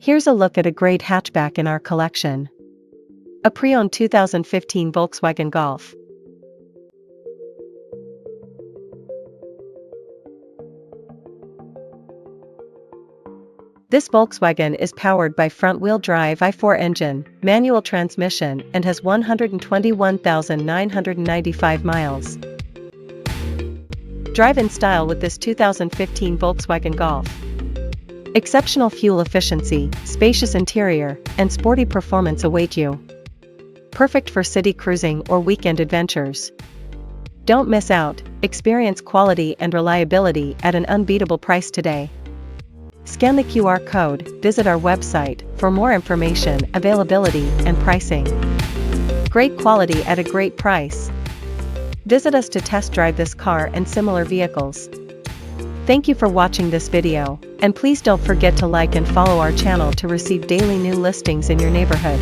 Here's a look at a great hatchback in our collection. A pre-owned 2015 Volkswagen Golf. This Volkswagen is powered by front-wheel drive i4 engine, manual transmission, and has 121,995 miles. Drive in style with this 2015 Volkswagen Golf. Exceptional fuel efficiency, spacious interior, and sporty performance await you. Perfect for city cruising or weekend adventures. Don't miss out, experience quality and reliability at an unbeatable price today. Scan the QR code, visit our website for more information, availability, and pricing. Great quality at a great price. Visit us to test drive this car and similar vehicles. Thank you for watching this video, and please don't forget to like and follow our channel to receive daily new listings in your neighborhood.